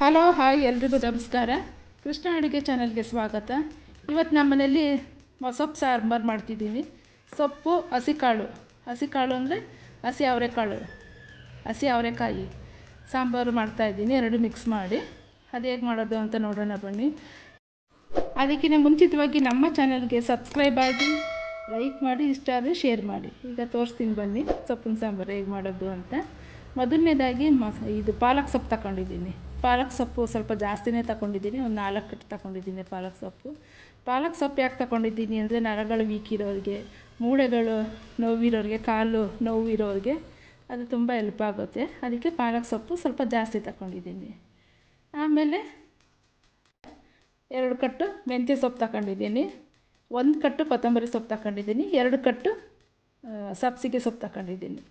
Hello hi ಎಲ್ರಿಗೂ ನಮಸ್ಕಾರ. ಕೃಷ್ಣ ಅಡುಗೆ ಚಾನಲ್ಗೆ ಸ್ವಾಗತ. ಇವತ್ತು ನಮ್ಮ ಮನೇಲಿ ಸೊಪ್ಪು ಸಾಂಬಾರು ಮಾಡ್ತಿದ್ದೀವಿ. ಸೊಪ್ಪು ಹಸಿಕಾಳು ಅಂದರೆ ಹಸಿ ಅವರೆಕಾಯಿ ಸಾಂಬಾರು ಮಾಡ್ತಾಯಿದ್ದೀನಿ, ಎರಡು ಮಿಕ್ಸ್ ಮಾಡಿ. ಅದು ಹೇಗೆ ಮಾಡೋದು ಅಂತ ನೋಡೋಣ ಬನ್ನಿ. ಅದಕ್ಕಿಂತ ಮುಂಚಿತವಾಗಿ ನಮ್ಮ ಚಾನಲ್ಗೆ ಸಬ್ಸ್ಕ್ರೈಬ್ ಆಗಿ, ಲೈಕ್ ಮಾಡಿ, ಇಷ್ಟ ಆದರೆ ಶೇರ್ ಮಾಡಿ. ಈಗ ತೋರಿಸ್ತೀನಿ ಬನ್ನಿ ಸೊಪ್ಪಿನ ಸಾಂಬಾರು ಹೇಗೆ ಮಾಡೋದು ಅಂತ. ಮೊದಲನೇದಾಗಿ ಇದು ಪಾಲಕ್ ಸೊಪ್ಪು ತಗೊಂಡಿದ್ದೀನಿ. ಪಾಲಕ್ ಸೊಪ್ಪು ಸ್ವಲ್ಪ ಜಾಸ್ತಿನೇ ತಗೊಂಡಿದ್ದೀನಿ, ಒಂದು 4 ಕಟ್ಟು ತಗೊಂಡಿದ್ದೀನಿ ಪಾಲಕ್ ಸೊಪ್ಪು ಯಾಕೆ ತಗೊಂಡಿದ್ದೀನಿ ಅಂದರೆ ನರಗಳು ವೀಕ್ ಇರೋರಿಗೆ, ಮೂಳೆಗಳು ನೋವಿರೋರಿಗೆ, ಕಾಲು ನೋವಿರೋರಿಗೆ ಅದು ತುಂಬ ಹೆಲ್ಪ್ ಆಗುತ್ತೆ. ಅದಕ್ಕೆ ಪಾಲಕ್ ಸೊಪ್ಪು ಸ್ವಲ್ಪ ಜಾಸ್ತಿ ತಗೊಂಡಿದ್ದೀನಿ. ಆಮೇಲೆ 2 ಕಟ್ಟು ಮೆಂತ್ಯ ಸೊಪ್ಪು ತಗೊಂಡಿದ್ದೀನಿ, 1 ಕಟ್ಟು ಕೊತ್ತಂಬರಿ ಸೊಪ್ಪು ತಗೊಂಡಿದ್ದೀನಿ, 2 ಕಟ್ಟು ಸಬ್ಸಿಗೆ ಸೊಪ್ಪು ತಗೊಂಡಿದ್ದೀನಿ.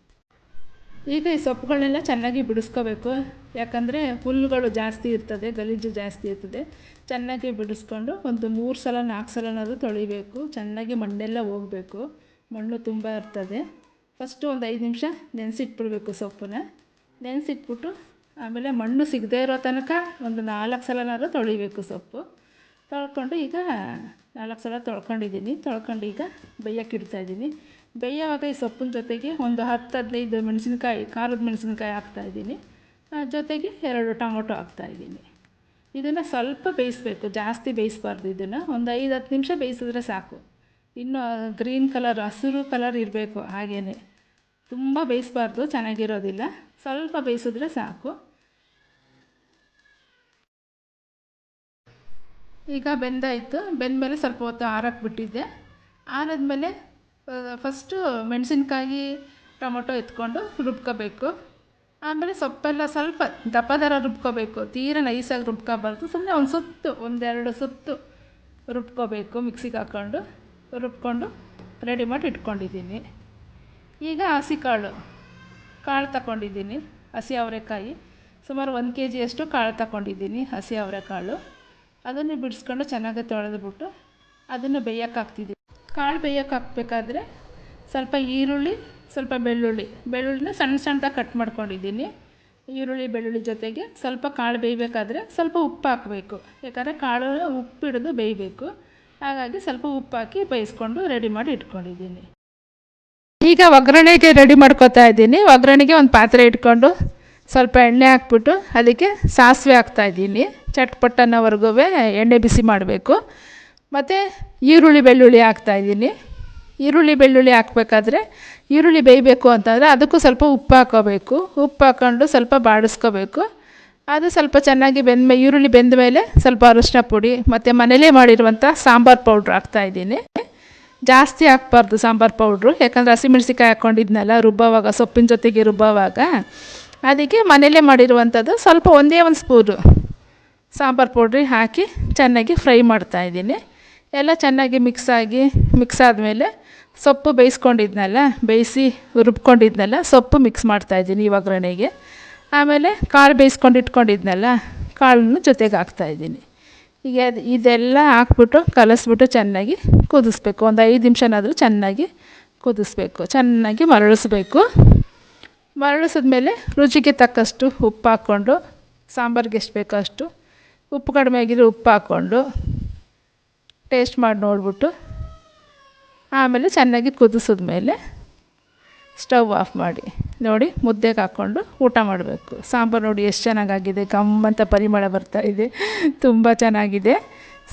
ಈಗ ಈ ಸೊಪ್ಪುಗಳನ್ನೆಲ್ಲ ಚೆನ್ನಾಗಿ ಬಿಡಿಸ್ಕೋಬೇಕು, ಯಾಕಂದರೆ ಹುಲ್ಲುಗಳು ಜಾಸ್ತಿ ಇರ್ತದೆ, ಗಲೀಜು ಜಾಸ್ತಿ ಇರ್ತದೆ. ಚೆನ್ನಾಗಿ ಬಿಡಿಸ್ಕೊಂಡು ಒಂದು 3 ಸಲ 4 ಸಲನಾದರೂ ತೊಳಿಬೇಕು. ಚೆನ್ನಾಗಿ ಮಣ್ಣೆಲ್ಲ ಹೋಗಬೇಕು, ಮಣ್ಣು ತುಂಬ ಇರ್ತದೆ. ಫಸ್ಟು ಒಂದು 5 ನಿಮಿಷ ನೆನೆಸಿಟ್ಬಿಡ್ಬೇಕು ಸೊಪ್ಪನ್ನ. ನೆನೆಸಿಟ್ಬಿಟ್ಟು ಆಮೇಲೆ ಮಣ್ಣು ಸಿಗದೇ ಇರೋ ತನಕ ಒಂದು 4 ಸಲನಾದರೂ ತೊಳಿಬೇಕು ಸೊಪ್ಪು. ತೊಳ್ಕೊಂಡು ಈಗ 4 ಸಲ ತೊಳ್ಕೊಂಡು ಈಗ ಬೇಯಕ್ಕೆ ಇಡ್ತಾಯಿದ್ದೀನಿ. ಬೇಯೋವಾಗ ಈ ಸೊಪ್ಪಿನ ಜೊತೆಗೆ ಒಂದು 10-15 ಮೆಣಸಿನ್ಕಾಯಿ, ಖಾರದ ಮೆಣಸಿನ್ಕಾಯಿ ಹಾಕ್ತಾಯಿದ್ದೀನಿ. ಜೊತೆಗೆ 2 ಟೊಮೊಟೊ ಹಾಕ್ತಾಯಿದ್ದೀನಿ. ಇದನ್ನು ಸ್ವಲ್ಪ ಬೇಯಿಸಬೇಕು, ಜಾಸ್ತಿ ಬೇಯಿಸಬಾರ್ದು. ಇದನ್ನು ಒಂದು 5-10 ನಿಮಿಷ ಬೇಯಿಸಿದ್ರೆ ಸಾಕು. ಇನ್ನು ಗ್ರೀನ್ ಕಲರ್, ಹಸಿರು ಕಲರ್ ಇರಬೇಕು, ಹಾಗೇ ತುಂಬ ಬೇಯಿಸಬಾರ್ದು, ಚೆನ್ನಾಗಿರೋದಿಲ್ಲ. ಸ್ವಲ್ಪ ಬೇಯಿಸಿದ್ರೆ ಸಾಕು. ಈಗ ಬೆಂದಾಯಿತು. ಬೆಂದಮೇಲೆ ಸ್ವಲ್ಪ ಹೊತ್ತು ಆರಕ್ಕೆ ಬಿಟ್ಟಿದ್ದೆ. ಆರಾದ್ಮೇಲೆ ಫಸ್ಟು ಮೆಣಸಿನ್ಕಾಯಿ, ಟೊಮೊಟೊ ಎತ್ಕೊಂಡು ರುಬ್ಕೋಬೇಕು. ಆಮೇಲೆ ಸೊಪ್ಪೆಲ್ಲ ಸ್ವಲ್ಪ ದಪ್ಪ ದರ ರುಬ್ಕೋಬೇಕು, ತೀರ ನೈಸಾಗಿ ರುಬ್ಕೋಬಾರ್ದು. ಸುಮ್ಮನೆ ಒಂದೆರಡು ಸುತ್ತು ರುಬ್ಕೋಬೇಕು. ಮಿಕ್ಸಿಗೆ ಹಾಕ್ಕೊಂಡು ರುಬ್ಕೊಂಡು ರೆಡಿ ಮಾಡಿ ಇಟ್ಕೊಂಡಿದ್ದೀನಿ. ಈಗ ಕಾಳು ತಗೊಂಡಿದ್ದೀನಿ, ಹಸಿ ಅವರೆಕಾಯಿ. ಸುಮಾರು 1 kg ಅಷ್ಟು ಕಾಳು ತಗೊಂಡಿದ್ದೀನಿ, ಹಸಿ ಅವರೆಕಾಳು. ಅದನ್ನು ಬಿಡಿಸ್ಕೊಂಡು ಚೆನ್ನಾಗಿ ತೊಳೆದ್ಬಿಟ್ಟು ಅದನ್ನು ಬೇಯಕ್ಕೆ ಹಾಕ್ತಿದ್ದೀನಿ. ಕಾಳು ಬೇಯಕ್ಕೆ ಹಾಕಬೇಕಾದ್ರೆ ಸ್ವಲ್ಪ ಈರುಳ್ಳಿ, ಸ್ವಲ್ಪ ಬೆಳ್ಳುಳ್ಳಿನ ಸಣ್ಣದಾಗಿ ಕಟ್ ಮಾಡ್ಕೊಂಡಿದ್ದೀನಿ. ಈರುಳ್ಳಿ ಬೆಳ್ಳುಳ್ಳಿ ಜೊತೆಗೆ ಸ್ವಲ್ಪ ಕಾಳು ಬೇಯಬೇಕಾದ್ರೆ ಸ್ವಲ್ಪ ಉಪ್ಪು ಹಾಕಬೇಕು, ಯಾಕಂದರೆ ಕಾಳು ಉಪ್ಪು ಹಿಡಿದು ಬೇಯಬೇಕು. ಹಾಗಾಗಿ ಸ್ವಲ್ಪ ಉಪ್ಪು ಹಾಕಿ ಬೇಯಿಸ್ಕೊಂಡು ರೆಡಿ ಮಾಡಿ ಇಟ್ಕೊಂಡಿದ್ದೀನಿ. ಈಗ ಒಗ್ಗರಣೆಗೆ ರೆಡಿ ಮಾಡ್ಕೊತಾ ಇದ್ದೀನಿ. ಒಗ್ಗರಣೆಗೆ ಒಂದು ಪಾತ್ರೆ ಇಟ್ಕೊಂಡು ಸ್ವಲ್ಪ ಎಣ್ಣೆ ಹಾಕ್ಬಿಟ್ಟು ಅದಕ್ಕೆ ಸಾಸಿವೆ ಹಾಕ್ತಾಯಿದ್ದೀನಿ. ಚಟ್ಪಟ್ ಅನ್ನೋವರೆಗೂ ಎಣ್ಣೆ ಬಿಸಿ ಮಾಡಬೇಕು. ಮತ್ತು ಈರುಳ್ಳಿ ಬೆಳ್ಳುಳ್ಳಿ ಹಾಕ್ತಾಯಿದ್ದೀನಿ. ಈರುಳ್ಳಿ ಬೆಳ್ಳುಳ್ಳಿ ಹಾಕಬೇಕಾದ್ರೆ ಈರುಳ್ಳಿ ಬೇಯಬೇಕು ಅಂತಂದರೆ ಅದಕ್ಕೂ ಸ್ವಲ್ಪ ಉಪ್ಪು ಹಾಕ್ಕೋಬೇಕು. ಉಪ್ಪು ಹಾಕ್ಕೊಂಡು ಸ್ವಲ್ಪ ಬಾಡಿಸ್ಕೋಬೇಕು. ಅದು ಸ್ವಲ್ಪ ಚೆನ್ನಾಗಿ ಈರುಳ್ಳಿ ಬೆಂದ ಮೇಲೆ ಸ್ವಲ್ಪ ಅರಿಶಿನ ಪುಡಿ ಮತ್ತು ಮನೇಲೇ ಮಾಡಿರುವಂಥ ಸಾಂಬಾರು ಪೌಡ್ರ್ ಹಾಕ್ತಾಯಿದ್ದೀನಿ. ಜಾಸ್ತಿ ಹಾಕ್ಬಾರ್ದು ಸಾಂಬಾರು ಪೌಡ್ರು, ಯಾಕಂದರೆ ಹಸಿಮೆಣ್ಸಿಕಾಯಿ ಹಾಕ್ಕೊಂಡಿದ್ನಲ್ಲ ರುಬ್ಬೋವಾಗ, ಸೊಪ್ಪಿನ ಜೊತೆಗೆ ರುಬ್ಬೋವಾಗ. ಅದಕ್ಕೆ ಮನೇಲೇ ಮಾಡಿರುವಂಥದ್ದು ಸ್ವಲ್ಪ ಒಂದೇ ಒಂದು ಸ್ಪೂನು ಸಾಂಬಾರು ಪೌಡ್ರಿ ಹಾಕಿ ಚೆನ್ನಾಗಿ ಫ್ರೈ ಮಾಡ್ತಾಯಿದ್ದೀನಿ. ಎಲ್ಲ ಚೆನ್ನಾಗಿ ಮಿಕ್ಸ್ ಆದಮೇಲೆ ಸೊಪ್ಪು ಬೇಯಿಸಿ ರುಬ್ಕೊಂಡಿದ್ನಲ್ಲ ಸೊಪ್ಪು ಮಿಕ್ಸ್ ಮಾಡ್ತಾಯಿದ್ದೀನಿ ಈ ಒಗ್ಗರಣೆಗೆ. ಆಮೇಲೆ ಕಾಳು ಬೇಯಿಸ್ಕೊಂಡಿಟ್ಕೊಂಡಿದ್ನಲ್ಲ ಕಾಳನ್ನು ಜೊತೆಗೆ ಹಾಕ್ತಾಯಿದ್ದೀನಿ. ಈಗ ಇದೆಲ್ಲ ಹಾಕ್ಬಿಟ್ಟು ಕಲಸ್ಬಿಟ್ಟು ಚೆನ್ನಾಗಿ ಕುದಿಸ್ಬೇಕು. ಒಂದು 5 ನಿಮಿಷನಾದರೂ ಚೆನ್ನಾಗಿ ಕುದಿಸ್ಬೇಕು, ಚೆನ್ನಾಗಿ ಮರಳಿಸಿದ್ಮೇಲೆ ರುಚಿಗೆ ತಕ್ಕಷ್ಟು ಉಪ್ಪು ಹಾಕ್ಕೊಂಡು, ಸಾಂಬಾರಿಗೆ ಎಷ್ಟು ಬೇಕೋ ಅಷ್ಟು ಉಪ್ಪು ಕಡಿಮೆ ಆಗಿದ್ರೆ ಉಪ್ಪು ಹಾಕ್ಕೊಂಡು ಟೇಸ್ಟ್ ಮಾಡಿ ನೋಡಿಬಿಟ್ಟು ಆಮೇಲೆ ಚೆನ್ನಾಗಿ ಕುದಿಸಿದ್ಮೇಲೆ ಸ್ಟವ್ ಆಫ್ ಮಾಡಿ ನೋಡಿ ಮುದ್ದೆಗೆ ಹಾಕ್ಕೊಂಡು ಊಟ ಮಾಡಬೇಕು. ಸಾಂಬಾರು ನೋಡಿ ಎಷ್ಟು ಚೆನ್ನಾಗಾಗಿದೆ, ಗಮ್ಮಂತ ಪರಿಮಳ ಬರ್ತಾಯಿದೆ, ತುಂಬ ಚೆನ್ನಾಗಿದೆ.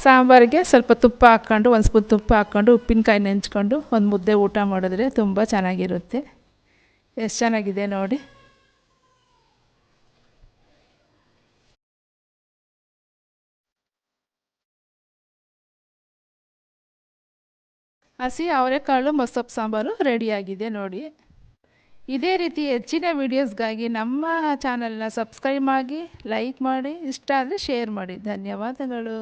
ಸಾಂಬಾರಿಗೆ ಸ್ವಲ್ಪ ತುಪ್ಪ ಹಾಕ್ಕೊಂಡು, 1 ಸ್ಪೂನ್ ತುಪ್ಪ ಹಾಕ್ಕೊಂಡು ಉಪ್ಪಿನಕಾಯಿ ನೆಂಚ್ಕೊಂಡು ಒಂದು ಮುದ್ದೆ ಊಟ ಮಾಡಿದ್ರೆ ತುಂಬ ಚೆನ್ನಾಗಿರುತ್ತೆ. ಎಷ್ಟು ಚೆನ್ನಾಗಿದೆ ನೋಡಿ. ಹಸಿ ಅವರೆಕಾಳು ಮೊಸಪ್ಪು ಸಾಂಬಾರು ರೆಡಿಯಾಗಿದೆ ನೋಡಿ. ಇದೇ ರೀತಿ ಹೆಚ್ಚಿನ ವೀಡಿಯೋಸ್ಗಾಗಿ ನಮ್ಮ ಚಾನಲ್ನ ಸಬ್ಸ್ಕ್ರೈಬ್ ಆಗಿ, ಲೈಕ್ ಮಾಡಿ, ಇಷ್ಟ ಆದರೆ ಶೇರ್ ಮಾಡಿ. ಧನ್ಯವಾದಗಳು.